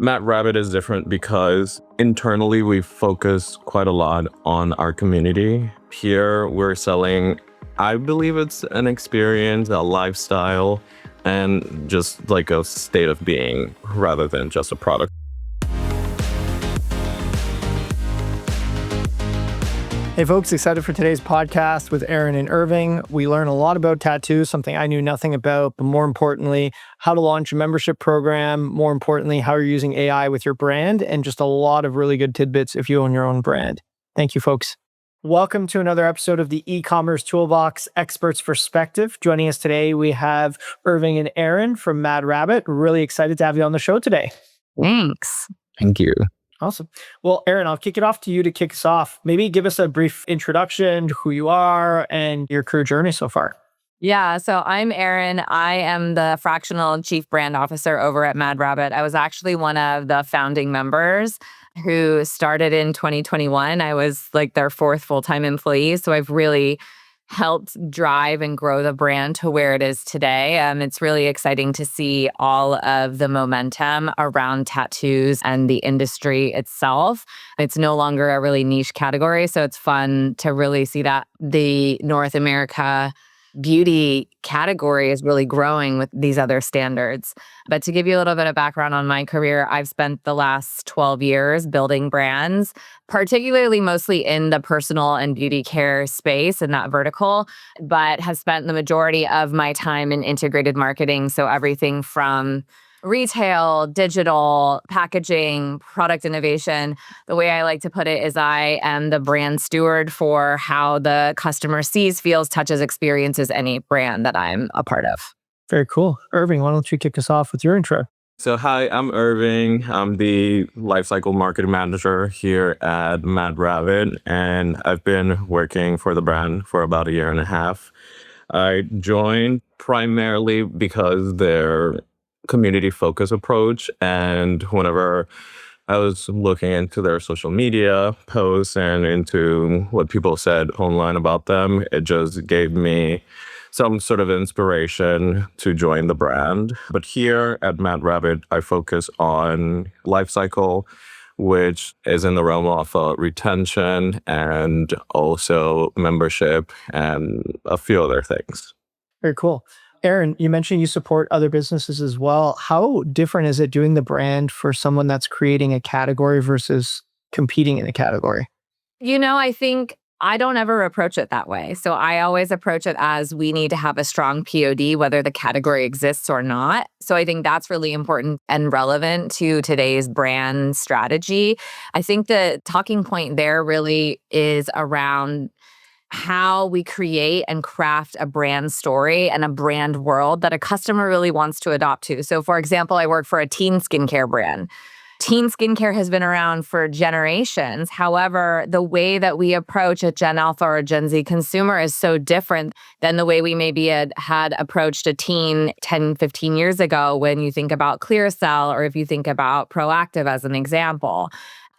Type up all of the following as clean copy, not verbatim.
Matt Rabbit is different because internally we focus quite a lot on our community. Here we're selling, I believe it's an experience, a lifestyle, and just like a state of being rather than just a product. Hey folks, excited for today's podcast with Aaron and Irving. We learn a lot about tattoos, something I knew nothing about, but more importantly, how to launch a membership program, more importantly, how you're using AI with your brand, and just a lot of really good tidbits if you own your own brand. Thank you, folks. Welcome to another episode of the e-commerce toolbox experts perspective. Joining us today, we have Irving and Aaron from Mad Rabbit. Really excited to have you on the show today. Thanks. Thank you. Awesome. Well, Aaron, I'll kick it off to you to kick us off. Maybe give us a brief introduction to who you are and your career journey so far. Yeah, so I'm Erin. I am the fractional chief brand officer over at Mad Rabbit. I was actually one of the founding members who started in 2021. I was like their fourth full-time employee. So I've really helped drive and grow the brand to where it is today. It's really exciting to see all of the momentum around tattoos and the industry itself. It's no longer a really niche category, so it's fun to really see that the North America beauty category is really growing with these other standards. But to give you a little bit of background on my career, I've spent the last 12 years building brands, particularly mostly in the personal and beauty care space and that vertical, but have spent the majority of my time in integrated marketing. So everything from retail, digital, packaging, product innovation. The way I like to put it is I am the brand steward for how the customer sees, feels, touches, experiences any brand that I'm a part of. Very cool. Irving, why don't you kick us off with your intro? So hi, I'm Irving. I'm the lifecycle marketing manager here at Mad Rabbit, and I've been working for the brand for about a year and a half. I joined primarily because their community focus approach, and whenever I was looking into their social media posts and into what people said online about them, it just gave me some sort of inspiration to join the brand. But here at Mad Rabbit, I focus on life cycle, which is in the realm of retention and also membership and a few other things. Very cool. Aaron, you mentioned you support other businesses as well. How different is it doing the brand for someone that's creating a category versus competing in a category? I think I don't ever approach it that way. So I always approach it as we need to have a strong POD, whether the category exists or not. So I think that's really important and relevant to today's brand strategy. I think the talking point there really is around how we create and craft a brand story and a brand world that a customer really wants to adopt to. So for example, I work for a teen skincare brand. Teen skincare has been around for generations. However, the way that we approach a Gen Alpha or a Gen Z consumer is so different than the way we maybe had approached a teen 10, 15 years ago when you think about Clearasil or if you think about Proactive as an example.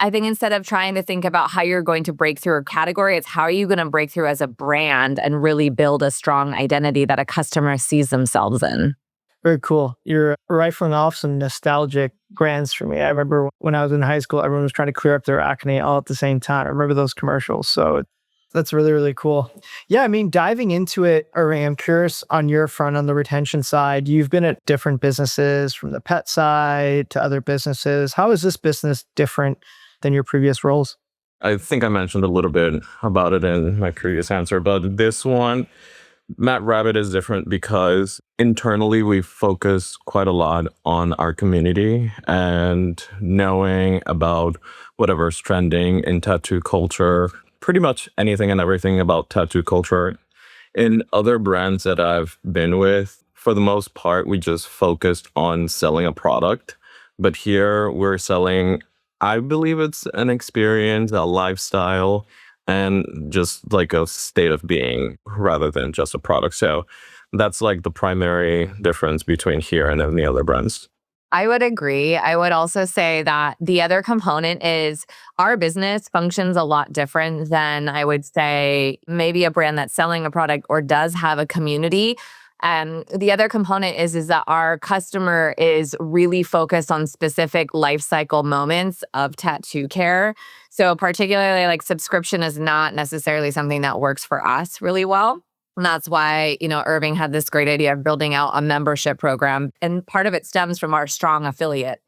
I think instead of trying to think about how you're going to break through a category, it's how are you going to break through as a brand and really build a strong identity that a customer sees themselves in. Very cool. You're rifling off some nostalgic brands for me. I remember when I was in high school, everyone was trying to clear up their acne all at the same time. I remember those commercials. So that's really, really cool. Yeah, I mean, diving into it, Irving, I'm curious on your front, on the retention side, you've been at different businesses from the pet side to other businesses. How is this business different than your previous roles? I think I mentioned a little bit about it in my previous answer, but this one, Matt Rabbit is different because internally we focus quite a lot on our community and knowing about whatever's trending in tattoo culture, pretty much anything and everything about tattoo culture. In other brands that I've been with, for the most part, we just focused on selling a product. But here we're selling, I believe it's an experience, a lifestyle, and just like a state of being rather than just a product. So that's like the primary difference between here and any other brands. I would agree. I would also say that the other component is our business functions a lot different than I would say maybe a brand that's selling a product or does have a community. And the other component is that our customer is really focused on specific life cycle moments of tattoo care. So particularly like subscription is not necessarily something that works for us really well. And that's why, Irving had this great idea of building out a membership program. And part of it stems from our strong affiliate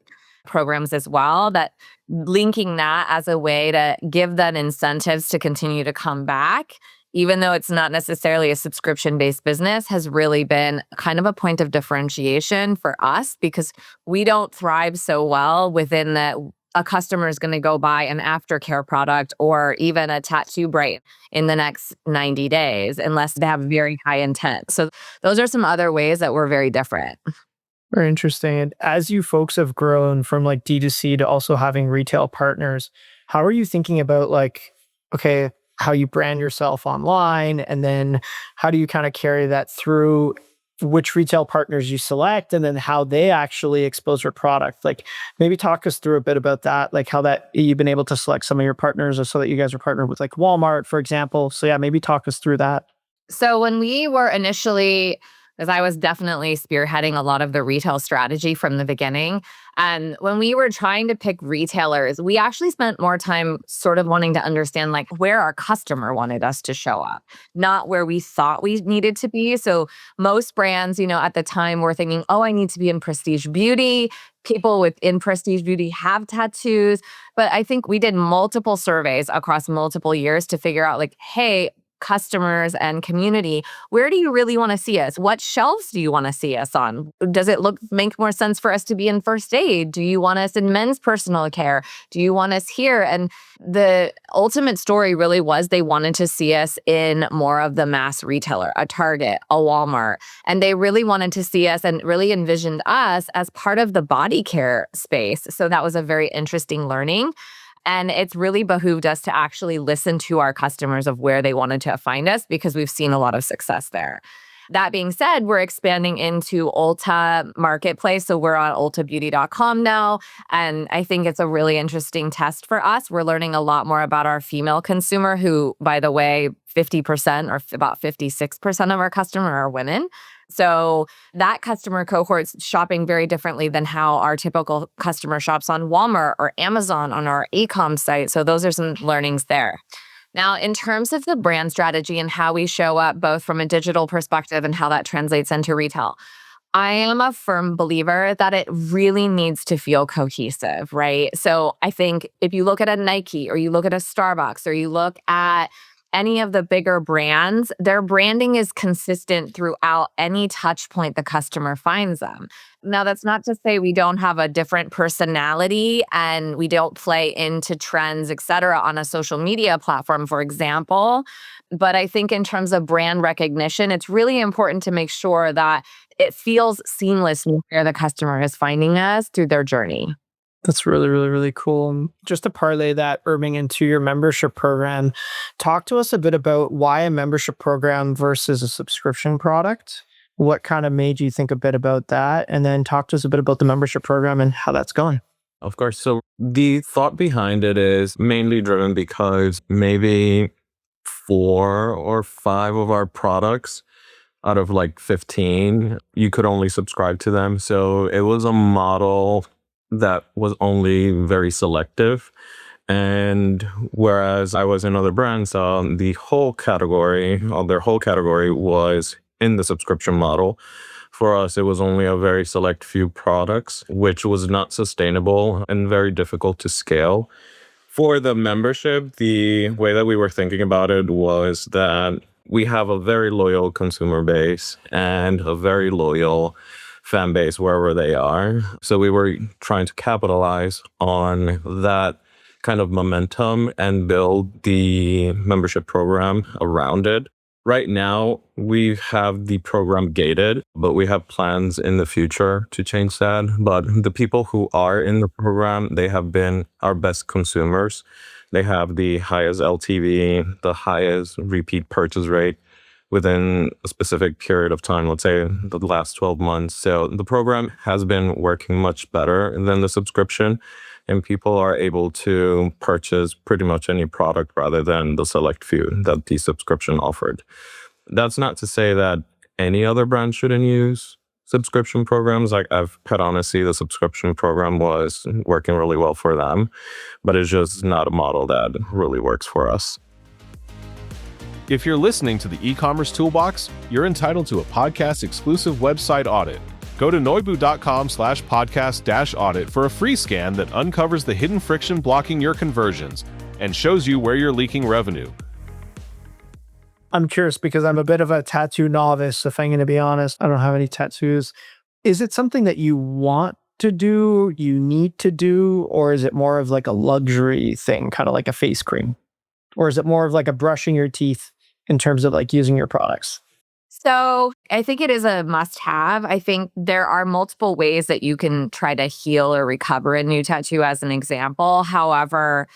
programs as well, that linking that as a way to give them incentives to continue to come back, even though it's not necessarily a subscription-based business, has really been kind of a point of differentiation for us because we don't thrive so well within that a customer is going to go buy an aftercare product or even a tattoo bright in the next 90 days unless they have very high intent. So those are some other ways that we're very different. Very interesting. And as you folks have grown from like D2C to also having retail partners, how are you thinking about like, okay, how you brand yourself online? And then how do you kind of carry that through which retail partners you select and then how they actually expose your product? Like maybe talk us through a bit about that, like how that you've been able to select some of your partners or so that you guys are partnered with like Walmart, for example. So yeah, maybe talk us through that. So when we were initially, because I was definitely spearheading a lot of the retail strategy from the beginning. And when we were trying to pick retailers, we actually spent more time sort of wanting to understand like where our customer wanted us to show up, not where we thought we needed to be. So most brands, at the time were thinking, oh, I need to be in prestige beauty. People within prestige beauty have tattoos. But I think we did multiple surveys across multiple years to figure out like, hey, customers and community, where do you really want to see us? What shelves do you want to see us on? Does it make more sense for us to be in first aid? Do you want us in men's personal care? Do you want us here? And the ultimate story really was they wanted to see us in more of the mass retailer, a Target, a Walmart. And they really wanted to see us and really envisioned us as part of the body care space. So that was a very interesting learning. And it's really behooved us to actually listen to our customers of where they wanted to find us because we've seen a lot of success there. That being said, we're expanding into Ulta Marketplace. So we're on ultabeauty.com now. And I think it's a really interesting test for us. We're learning a lot more about our female consumer who, by the way, 50% or about 56% of our customer are women. So that customer cohort's shopping very differently than how our typical customer shops on Walmart or Amazon on our e-com site. So those are some learnings there. Now, in terms of the brand strategy and how we show up, both from a digital perspective and how that translates into retail, I am a firm believer that it really needs to feel cohesive, right? So I think if you look at a Nike or you look at a Starbucks or you look at any of the bigger brands, their branding is consistent throughout any touch point the customer finds them. Now, that's not to say we don't have a different personality and we don't play into trends, et cetera, on a social media platform, for example. But I think in terms of brand recognition, it's really important to make sure that it feels seamless where the customer is finding us through their journey. That's really, really, really cool. Just to parlay that, Irving, into your membership program, talk to us a bit about why a membership program versus a subscription product. What kind of made you think a bit about that? And then talk to us a bit about the membership program and how that's going. Of course. So the thought behind it is mainly driven because maybe 4 or 5 of our products out of like 15, you could only subscribe to them. So it was a model that was only very selective. And whereas I was in other brands, the whole category, or their whole category was in the subscription model. For us, it was only a very select few products, which was not sustainable and very difficult to scale. For the membership, the way that we were thinking about it was that we have a very loyal consumer base and a very loyal fan base wherever they are. So we were trying to capitalize on that kind of momentum and build the membership program around it. Right now, we have the program gated, but we have plans in the future to change that. But the people who are in the program, they have been our best consumers. They have the highest LTV, the highest repeat purchase rate within a specific period of time, let's say the last 12 months. So the program has been working much better than the subscription, and people are able to purchase pretty much any product rather than the select few that the subscription offered. That's not to say that any other brand shouldn't use subscription programs. Like I've pet Honesty, the subscription program was working really well for them, but it's just not a model that really works for us. If you're listening to the e-commerce toolbox, you're entitled to a podcast exclusive website audit. Go to noibu.com/podcast-audit for a free scan that uncovers the hidden friction blocking your conversions and shows you where you're leaking revenue. I'm curious because I'm a bit of a tattoo novice, if I'm going to be honest. I don't have any tattoos. Is it something that you want to do, you need to do, or is it more of like a luxury thing, kind of like a face cream? Or is it more of like a brushing your teeth in terms of like using your products? So I think it is a must have. I think there are multiple ways that you can try to heal or recover a new tattoo as an example. However,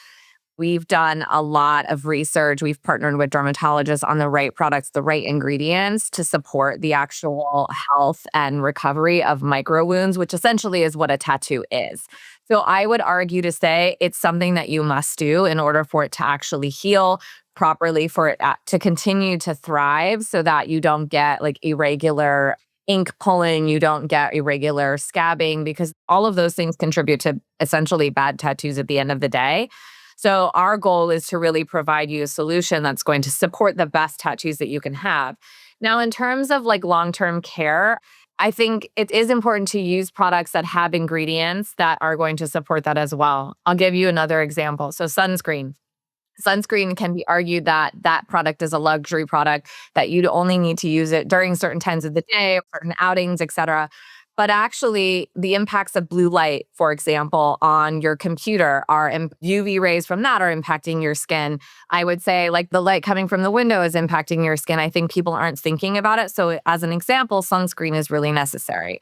we've done a lot of research. We've partnered with dermatologists on the right products, the right ingredients to support the actual health and recovery of micro wounds, which essentially is what a tattoo is. So I would argue to say it's something that you must do in order for it to actually heal properly, for it to continue to thrive so that you don't get like irregular ink pulling, you don't get irregular scabbing, because all of those things contribute to essentially bad tattoos at the end of the day. So our goal is to really provide you a solution that's going to support the best tattoos that you can have. Now, in terms of like long-term care, I think it is important to use products that have ingredients that are going to support that as well. I'll give you another example. So sunscreen. Sunscreen can be argued that that product is a luxury product, that you'd only need to use it during certain times of the day, certain outings, et cetera. But actually, the impacts of blue light, for example, on your computer are UV rays from that are impacting your skin. I would say, like the light coming from the window is impacting your skin. I think people aren't thinking about it. So, as an example, sunscreen is really necessary.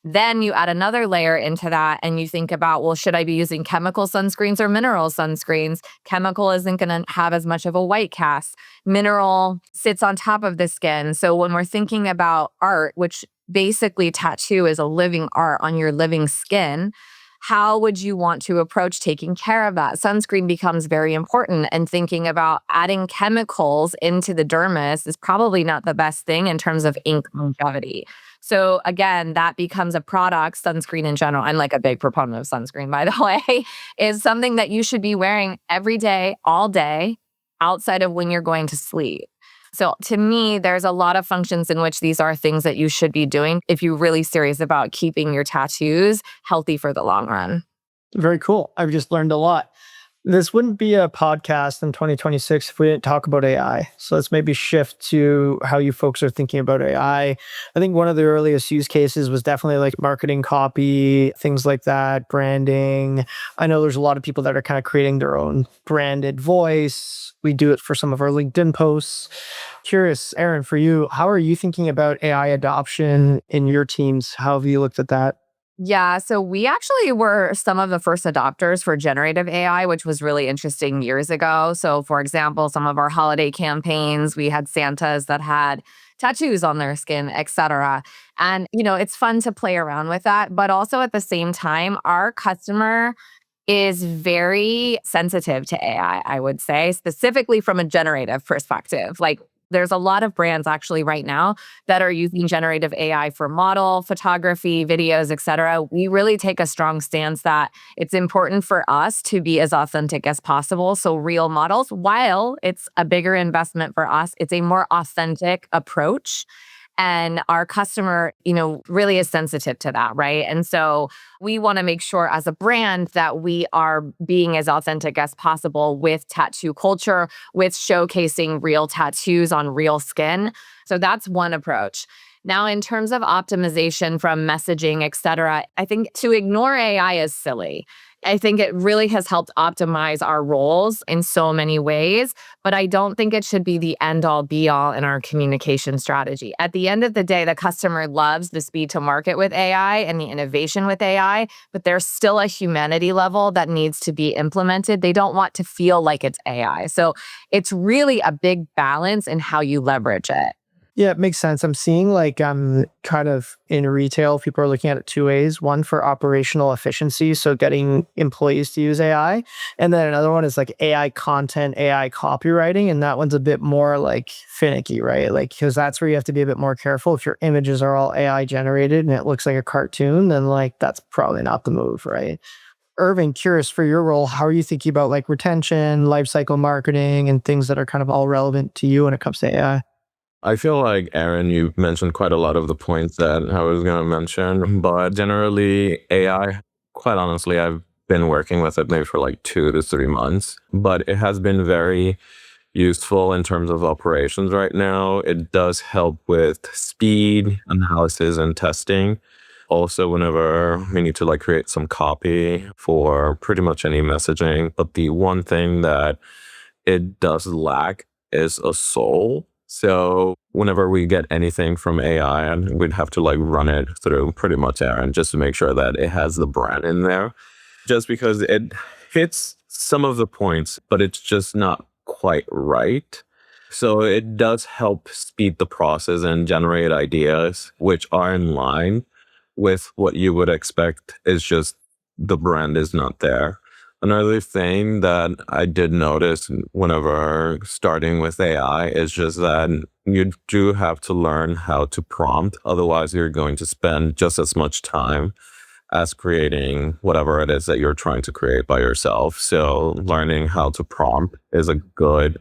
Then you add another layer into that and you think about, well, should I be using chemical sunscreens or mineral sunscreens? Chemical isn't going to have as much of a white cast. Mineral sits on top of the skin. So when we're thinking about art, which basically tattoo is a living art on your living skin, how would you want to approach taking care of that? Sunscreen becomes very important, and thinking about adding chemicals into the dermis is probably not the best thing in terms of ink longevity. So again, that becomes a product, sunscreen in general. I'm like a big proponent of sunscreen, by the way, is something that you should be wearing every day, all day, outside of when you're going to sleep. So to me, there's a lot of functions in which these are things that you should be doing if you're really serious about keeping your tattoos healthy for the long run. Very cool. I've just learned a lot. This wouldn't be a podcast in 2026 if we didn't talk about AI. So let's maybe shift to how you folks are thinking about AI. I think one of the earliest use cases was definitely like marketing copy, things like that, branding. I know there's a lot of people that are kind of creating their own branded voice. We do it for some of our LinkedIn posts. Curious, Aaron, for you, how are you thinking about AI adoption in your teams? How have you looked at that? Yeah, so we actually were some of the first adopters for generative AI, which was really interesting years ago. So, for example, some of our holiday campaigns, we had Santas that had tattoos on their skin, etc. And, it's fun to play around with that. But also at the same time, our customer is very sensitive to AI, I would say, specifically from a generative perspective. Like, there's a lot of brands actually right now that are using generative AI for model, photography, videos, et cetera. We really take a strong stance that it's important for us to be as authentic as possible. So real models, while it's a bigger investment for us, it's a more authentic approach. And our customer, really is sensitive to that, right? And so we want to make sure as a brand that we are being as authentic as possible with tattoo culture, with showcasing real tattoos on real skin. So that's one approach. Now, in terms of optimization from messaging, et cetera, I think to ignore AI is silly. I think it really has helped optimize our roles in so many ways, but I don't think it should be the end all be all in our communication strategy. At the end of the day, the customer loves the speed to market with AI and the innovation with AI, but there's still a humanity level that needs to be implemented. They don't want to feel like it's AI. So it's really a big balance in how you leverage it. Yeah, it makes sense. I'm seeing like kind of in retail, people are looking at it two ways. One for operational efficiency, so getting employees to use AI. And then another one is like AI content, AI copywriting. And that one's a bit more like finicky, right? Like, because that's where you have to be a bit more careful. If your images are all AI generated and it looks like a cartoon, then like that's probably not the move, right? Irving, curious for your role, how are you thinking about like retention, lifecycle marketing, and things that are kind of all relevant to you when it comes to AI? I feel like, Aaron, you mentioned quite a lot of the points that I was going to mention, but generally, AI, quite honestly, I've been working with it maybe for like 2 to 3 months, but it has been very useful in terms of operations right now. It does help with speed, analysis, and testing. Also, whenever we need to like create some copy for pretty much any messaging. But the one thing that it does lack is a soul. So whenever we get anything from AI, we'd have to like run it through pretty much Aaron just to make sure that it has the brand in there. Just because it hits some of the points, but it's just not quite right. So it does help speed the process and generate ideas which are in line with what you would expect. Is just the brand is not there. Another thing that I did notice whenever starting with AI is just that you do have to learn how to prompt. Otherwise, you're going to spend just as much time as creating whatever it is that you're trying to create by yourself. So learning how to prompt is a good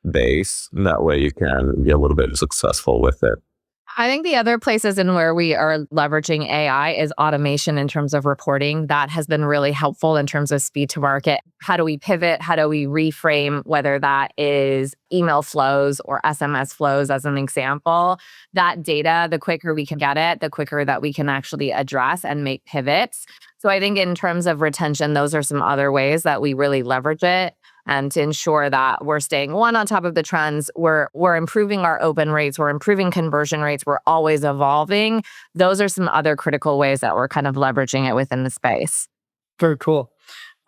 base. That way you can be a little bit successful with it. I think the other places in where we are leveraging AI is automation in terms of reporting. That has been really helpful in terms of speed to market. How do we pivot? How do we reframe, whether that is email flows or SMS flows, as an example? That data, the quicker we can get it, the quicker that we can actually address and make pivots. So I think in terms of retention, those are some other ways that we really leverage it and to ensure that we're staying one on top of the trends, we're improving our open rates, we're improving conversion rates, we're always evolving. Those are some other critical ways that we're kind of leveraging it within the space. Very cool.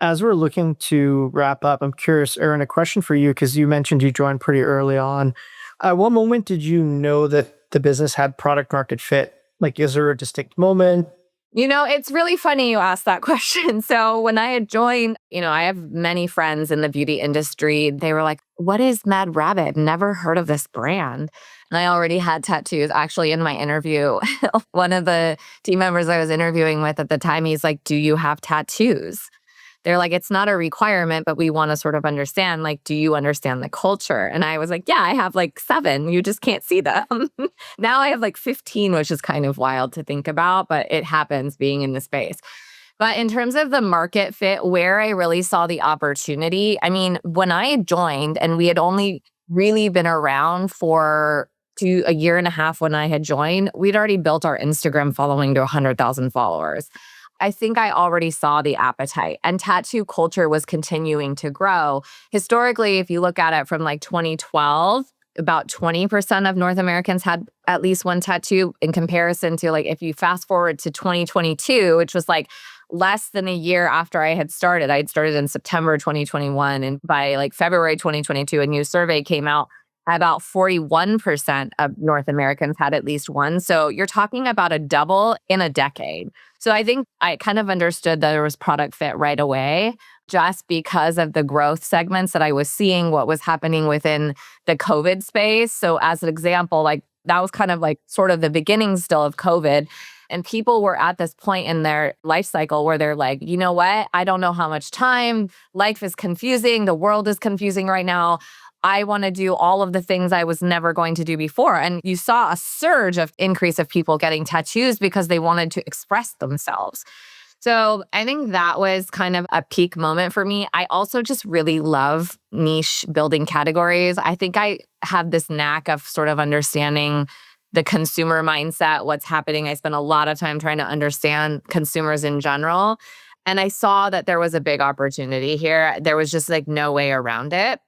As we're looking to wrap up, I'm curious, Aaron, a question for you because you mentioned you joined pretty early on. At what moment did you know that the business had product market fit? Like, is there a distinct moment? It's really funny you asked that question. So when I had joined, I have many friends in the beauty industry. They were like, "What is Mad Rabbit? Never heard of this brand." And I already had tattoos. Actually, in my interview, one of the team members I was interviewing with at the time, he's like, "Do you have tattoos?" They're like, "It's not a requirement, but we want to sort of understand, like, do you understand the culture?" And I was like, "Yeah, I have like 7. You just can't see them." Now I have like 15, which is kind of wild to think about, but it happens being in the space. But in terms of the market fit, where I really saw the opportunity, I mean, when I joined and we had only really been around for a year and a half when I had joined, we'd already built our Instagram following to 100,000 followers. I think I already saw the appetite, and tattoo culture was continuing to grow. Historically, if you look at it from like 2012, about 20% of North Americans had at least one tattoo, in comparison to like if you fast forward to 2022, which was like less than a year after I had started. I had started in September 2021, and by like February 2022, a new survey came out. About 41% of North Americans had at least one. So you're talking about a double in a decade. So I think I kind of understood that there was product fit right away, just because of the growth segments that I was seeing, what was happening within the COVID space. So as an example, like that was kind of like sort of the beginning still of COVID. And people were at this point in their life cycle where they're like, "You know what? I don't know how much time. Life is confusing. The world is confusing right now. I want to do all of the things I was never going to do before." And you saw a surge of increase of people getting tattoos because they wanted to express themselves. So I think that was kind of a peak moment for me. I also just really love niche building categories. I think I have this knack of sort of understanding the consumer mindset, what's happening. I spent a lot of time trying to understand consumers in general. And I saw that there was a big opportunity here. There was just like no way around it.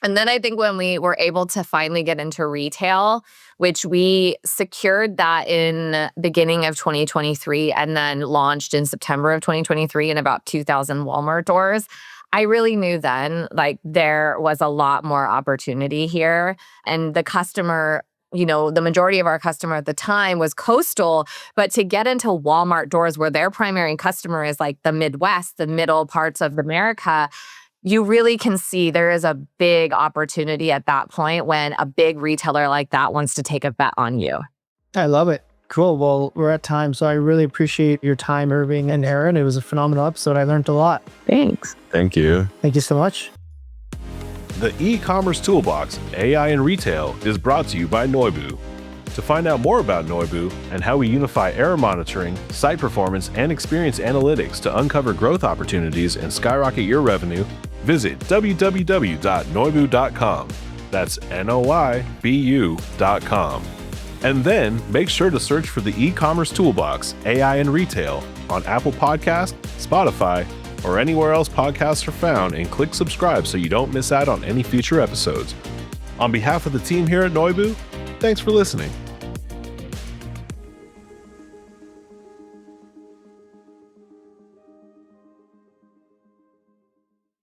And then I think when we were able to finally get into retail, which we secured that in beginning of 2023 and then launched in September of 2023 in about 2,000 Walmart doors, I really knew then like there was a lot more opportunity here. And the customer the majority of our customer at the time was coastal, but to get into Walmart doors where their primary customer is like the Midwest, the middle parts of America, you really can see there is a big opportunity at that point when a big retailer like that wants to take a bet on you. I love it. Cool. Well, we're at time, so I really appreciate your time, Irving and Aaron. It was a phenomenal episode. I learned a lot. Thanks. Thank you. Thank you so much. The e-commerce toolbox, AI in Retail, is brought to you by Noibu. To find out more about Noibu and how we unify error monitoring, site performance, and experience analytics to uncover growth opportunities and skyrocket your revenue, visit www.noibu.com. That's NOIBU.com. And then make sure to search for the e-commerce toolbox, AI in Retail, on Apple Podcasts, Spotify, or anywhere else podcasts are found, and click subscribe so you don't miss out on any future episodes. On behalf of the team here at Noibu, thanks for listening.